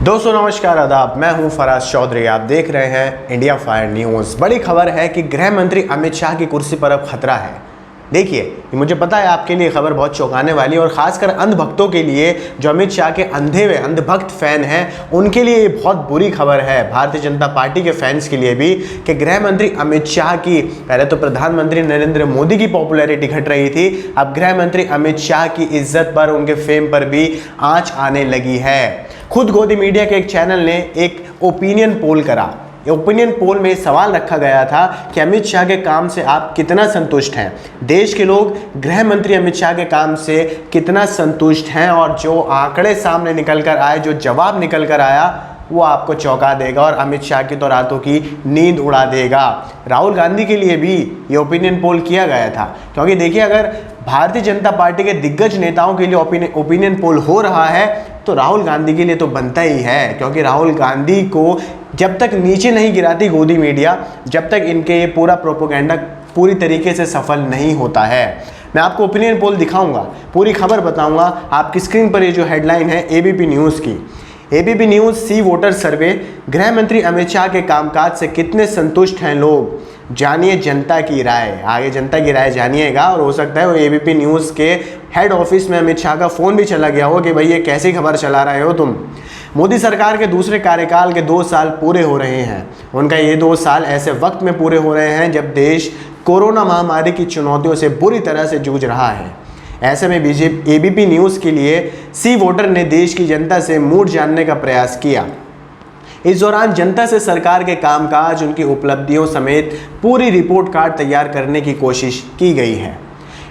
दोस्तों नमस्कार आदाब, मैं हूं फराज चौधरी। आप देख रहे हैं इंडिया फायर न्यूज़। बड़ी खबर है कि गृह मंत्री अमित शाह की कुर्सी पर अब खतरा है। देखिए, मुझे पता है आपके लिए खबर बहुत चौंकाने वाली है और खासकर अंधभक्तों के लिए, जो अमित शाह के अंधे हुए अंधभक्त फैन हैं, उनके लिए ये बहुत बुरी खबर है। भारतीय जनता पार्टी के फैंस के लिए भी कि गृह मंत्री अमित शाह की, पहले तो प्रधानमंत्री नरेंद्र मोदी की पॉपुलैरिटी घट रही थी, अब गृह मंत्री अमित शाह की इज्जत पर, उनके फेम पर भी आंच आने लगी है। खुद गोदी मीडिया के एक चैनल ने एक ओपिनियन पोल करा। ओपिनियन पोल में सवाल रखा गया था कि अमित शाह के काम से आप कितना संतुष्ट हैं। देश के लोग गृह मंत्री अमित शाह के काम से कितना संतुष्ट हैं, और जो आंकड़े सामने निकल कर आए, जो जवाब निकल कर आया, वो आपको चौंका देगा और अमित शाह की तो रातों की नींद उड़ा देगा। राहुल गांधी के लिए भी ये ओपिनियन पोल किया गया था, क्योंकि देखिए, अगर भारतीय जनता पार्टी के दिग्गज नेताओं के लिए ओपिनियन पोल हो रहा है तो राहुल गांधी के लिए तो बनता ही है, क्योंकि राहुल गांधी को जब तक नीचे नहीं गिराती गोदी मीडिया, जब तक इनके ये पूरा प्रोपेगेंडा पूरी तरीके से सफल नहीं होता है। मैं आपको ओपिनियन पोल दिखाऊंगा, पूरी खबर बताऊंगा। आपकी स्क्रीन पर ये जो हेडलाइन है एबीपी न्यूज़ की, एबीपी न्यूज़ सी वोटर सर्वे, गृह मंत्री अमित शाह के कामकाज से कितने संतुष्ट हैं लोग, जानिए जनता की राय। आगे जनता की राय जानिएगा, और हो सकता है वो एबीपी न्यूज़ के हेड ऑफिस में अमित शाह का फ़ोन भी चला गया हो कि भाई ये कैसी खबर चला रहे हो तुम। मोदी सरकार के दूसरे कार्यकाल के 2 साल पूरे हो रहे हैं। उनका ये 2 साल ऐसे वक्त में पूरे हो रहे हैं जब देश कोरोना महामारी की चुनौतियों से बुरी तरह से जूझ रहा है। ऐसे में एबीपी न्यूज़ के लिए सी वोटर ने देश की जनता से मूड जानने का प्रयास किया। इस दौरान जनता से सरकार के कामकाज, उनकी उपलब्धियों समेत पूरी रिपोर्ट कार्ड तैयार करने की कोशिश की गई है।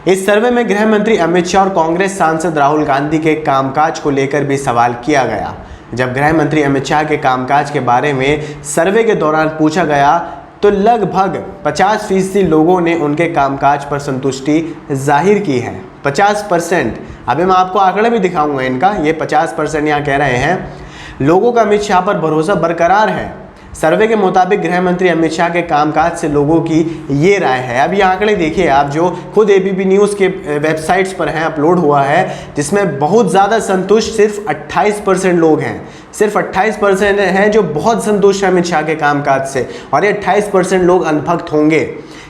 इस सर्वे में गृह मंत्री अमित शाह और कांग्रेस सांसद राहुल गांधी के कामकाज को लेकर भी सवाल किया गया। जब गृह मंत्री अमित शाह के कामकाज के बारे में सर्वे के दौरान पूछा गया तो लगभग 50% लोगों ने उनके कामकाज पर संतुष्टि जाहिर की है। 50%। अभी मैं आपको आंकड़े भी दिखाऊंगा इनका। ये 50% यहाँ कह रहे हैं लोगों का अमित शाह पर भरोसा बरकरार है। सर्वे के मुताबिक गृह मंत्री अमित शाह के कामकाज से लोगों की ये राय है। अब ये आंकड़े देखिए आप, जो खुद एबीपी न्यूज़ के वेबसाइट्स पर हैं, अपलोड हुआ है, जिसमें बहुत ज़्यादा संतुष्ट सिर्फ 28% लोग हैं। सिर्फ 28% हैं जो बहुत संतुष्ट हैं अमित शाह के कामकाज से, और ये 28% लोग अनभक्त होंगे।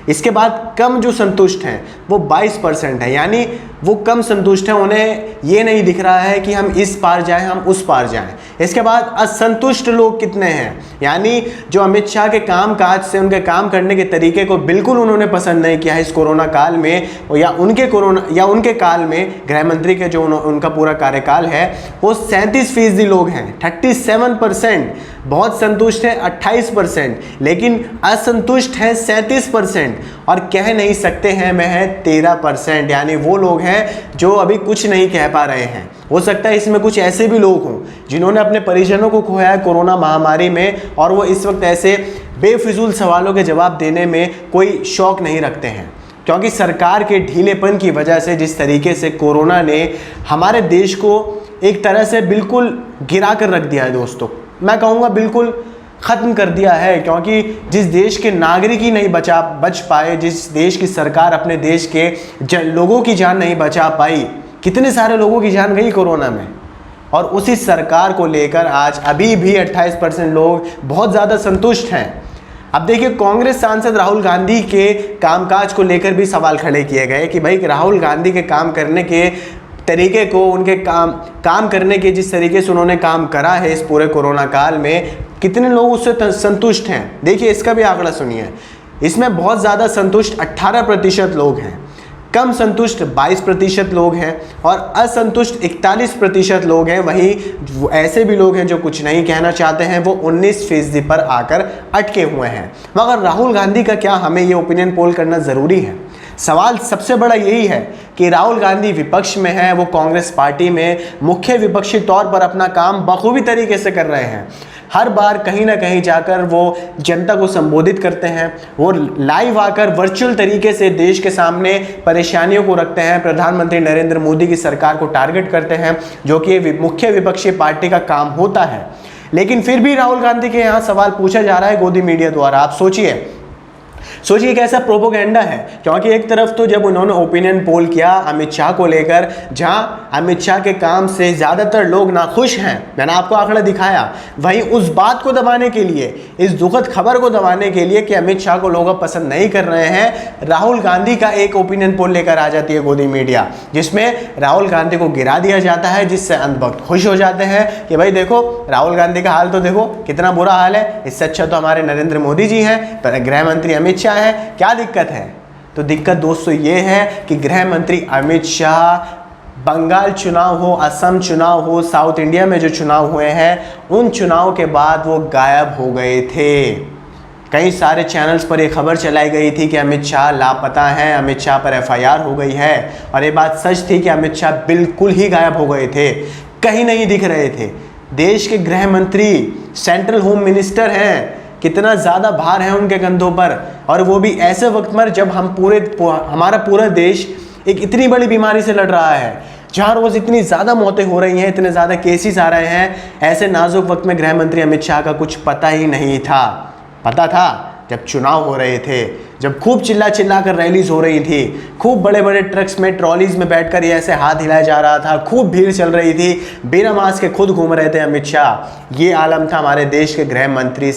इसके बाद कम जो संतुष्ट हैं वो 22% है, यानी वो कम संतुष्ट हैं, उन्हें ये नहीं दिख रहा है कि हम इस पार जाएं, हम उस पार जाएं। इसके बाद असंतुष्ट लोग कितने हैं, यानी जो अमित शाह के कामकाज से, उनके काम करने के तरीके को बिल्कुल उन्होंने पसंद नहीं किया है इस कोरोना काल में, या उनके काल में गृह मंत्री के जो उनका पूरा कार्यकाल है, वो 37% लोग हैं। 37% बहुत संतुष्ट है 28%, लेकिन असंतुष्ट है 37%, और कह नहीं सकते हैं मैं है 13%, यानी वो लोग हैं जो अभी कुछ नहीं कह पा रहे हैं। हो सकता है इसमें कुछ ऐसे भी लोग हों जिन्होंने अपने परिजनों को खोया है कोरोना महामारी में, और वो इस वक्त ऐसे बेफिजूल सवालों के जवाब देने में कोई शौक नहीं रखते हैं, क्योंकि सरकार के ढीलेपन की वजह से जिस तरीके से कोरोना ने हमारे देश को एक तरह से बिल्कुल गिरा कर रख दिया है दोस्तों, मैं कहूँगा बिल्कुल ख़त्म कर दिया है। क्योंकि जिस देश के नागरिक ही नहीं बच पाए, जिस देश की सरकार अपने देश के लोगों की जान नहीं बचा पाई, कितने सारे लोगों की जान गई कोरोना में, और उसी सरकार को लेकर आज अभी भी 28% लोग बहुत ज़्यादा संतुष्ट हैं। अब देखिए, कांग्रेस सांसद राहुल गांधी के कामकाज को लेकर भी सवाल खड़े किए गए कि भाई राहुल गांधी के काम करने के तरीके को, उनके काम करने के जिस तरीके से उन्होंने काम करा है इस पूरे कोरोना काल में, कितने लोग उससे संतुष्ट हैं। देखिए इसका भी आंकड़ा सुनिए। इसमें बहुत ज़्यादा संतुष्ट 18% लोग हैं, कम संतुष्ट 22% लोग हैं, और असंतुष्ट 41% लोग हैं। वहीं ऐसे भी लोग हैं जो कुछ नहीं कहना चाहते हैं, वो 19% पर आकर अटके हुए हैं। मगर राहुल गांधी का क्या हमें ये ओपिनियन पोल करना ज़रूरी है? सवाल सबसे बड़ा यही है कि राहुल गांधी विपक्ष में है, वो कांग्रेस पार्टी में मुख्य विपक्षी तौर पर अपना काम बखूबी तरीके से कर रहे हैं। हर बार कहीं ना कहीं जाकर वो जनता को संबोधित करते हैं, वो लाइव आकर वर्चुअल तरीके से देश के सामने परेशानियों को रखते हैं, प्रधानमंत्री नरेंद्र मोदी की सरकार को टारगेट करते हैं, जो कि मुख्य विपक्षी पार्टी का काम होता है। लेकिन फिर भी राहुल गांधी के यहाँ सवाल पूछा जा रहा है गोदी मीडिया द्वारा। आप सोचिए, सोचिए कैसा प्रोपोगेंडा है, क्योंकि एक तरफ तो जब उन्होंने ओपिनियन पोल किया अमित शाह को लेकर, जहां अमित शाह के काम से ज़्यादातर लोग नाखुश हैं, मैंने आपको आंकड़ा दिखाया, वहीं उस बात को दबाने के लिए, इस दुखद खबर को दबाने के लिए कि अमित शाह को लोग पसंद नहीं कर रहे हैं, राहुल गांधी का एक ओपिनियन पोल लेकर आ जाती है गोदी मीडिया, जिसमें राहुल गांधी को गिरा दिया जाता है, जिससे अंधभक्त खुश हो जाते हैं कि भाई देखो राहुल गांधी का हाल तो देखो कितना बुरा हाल है, इससे अच्छा तो हमारे नरेंद्र मोदी जी हैं, पर गृह मंत्री अमित शाह है, क्या दिक्कत है। तो दिक्कत दोस्तों ये है कि गृह मंत्री अमित शाह बंगाल चुनाव हो, असम चुनाव हो, साउथ इंडिया में जो चुनाव हुए हैं, उन चुनाव के बाद वो गायब हो गए थे। कई सारे चैनल्स पर यह खबर चलाई गई थी कि अमित शाह लापता हैं, अमित शाह पर FIR हो गई है, और ये बात सच थी कि अमित शाह बिल्कुल ही गायब हो गए थे, कहीं नहीं दिख रहे थे। देश के गृह मंत्री सेंट्रल होम मिनिस्टर हैं, कितना ज़्यादा भार है उनके कंधों पर, और वो भी ऐसे वक्त में जब हमारा पूरा देश एक इतनी बड़ी बीमारी से लड़ रहा है, जहाँ रोज़ इतनी ज़्यादा मौतें हो रही हैं, इतने ज़्यादा केसेस आ रहे हैं। ऐसे नाजुक वक्त में गृह मंत्री अमित शाह का कुछ पता ही नहीं था। पता था जब चुनाव हो रहे थे, जब खूब चिल्ला चिल्ला कर रैलीज हो रही थी, खूब बड़े बड़े ट्रक्स में ट्रॉलीज में बैठकर ये ऐसे हाथ हिलाया जा रहा था, खूब भीड़ चल रही थी, बिना मास्क के खुद घूम रहे थे अमित शाह। ये आलम था हमारे देश के गृह मंत्री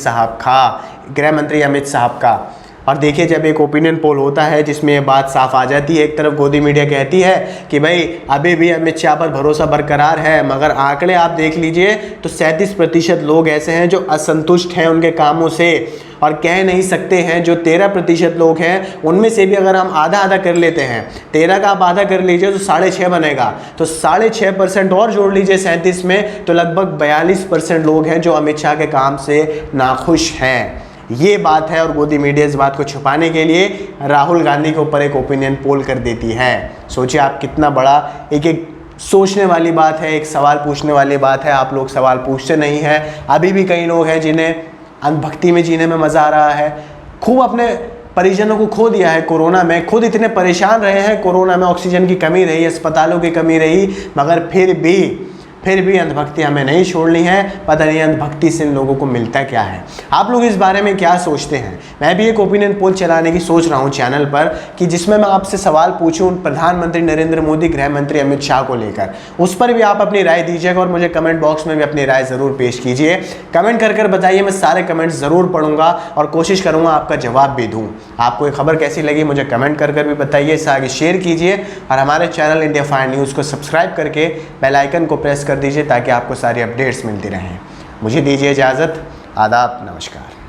अमित साहब का। और देखिए जब एक ओपिनियन पोल होता है जिसमें ये बात साफ आ जाती है, एक तरफ गोदी मीडिया कहती है कि भाई अभी भी अमित शाह पर भरोसा बरकरार है, मगर आंकड़े आप देख लीजिए तो 37% लोग ऐसे हैं जो असंतुष्ट हैं उनके कामों से, और कह नहीं सकते हैं। जो 13% लोग हैं उनमें से भी अगर हम आधा आधा कर लेते हैं, 13 का आप आधा कर लीजिए तो 6.5 बनेगा, तो 6.5% और जोड़ लीजिए 37 में, तो लगभग 42% लोग हैं जो अमित शाह के काम से नाखुश हैं। ये बात है, और गोदी मीडिया इस बात को छुपाने के लिए राहुल गांधी के ऊपर एक ओपिनियन पोल कर देती है। सोचिए आप कितना बड़ा एक सोचने वाली बात है, एक सवाल पूछने वाली बात है। आप लोग सवाल पूछते नहीं हैं। अभी भी कई लोग हैं जिन्हें अंधभक्ति में जीने में मज़ा आ रहा है, खूब अपने परिजनों को खो दिया है कोरोना में, खुद इतने परेशान रहे हैं कोरोना में, ऑक्सीजन की कमी रही, अस्पतालों की कमी रही, मगर फिर भी अंधभक्ति हमें नहीं छोड़नी है। पता नहीं अंधभक्ति से इन लोगों को मिलता क्या है। आप लोग इस बारे में क्या सोचते हैं? मैं भी एक ओपिनियन पोल चलाने की सोच रहा हूं चैनल पर, कि जिसमें मैं आपसे सवाल पूछूं प्रधानमंत्री नरेंद्र मोदी, गृह मंत्री अमित शाह को लेकर। उस पर भी आप अपनी राय दीजिएगा, और मुझे कमेंट बॉक्स में भी अपनी राय ज़रूर पेश कीजिए। कमेंट कर बताइए, मैं सारे कमेंट्स ज़रूर पढ़ूंगा और कोशिश करूँगा आपका जवाब भी दूँ। आपको ये खबर कैसी लगी मुझे कमेंट कर भी बताइए, इसे आगे शेयर कीजिए, और हमारे चैनल इंडिया फायर न्यूज़ को सब्सक्राइब करके बेल आइकन को प्रेस कर दीजिए ताकि आपको सारी अपडेट्स मिलती रहें। मुझे दीजिए इजाज़त। आदाब, नमस्कार।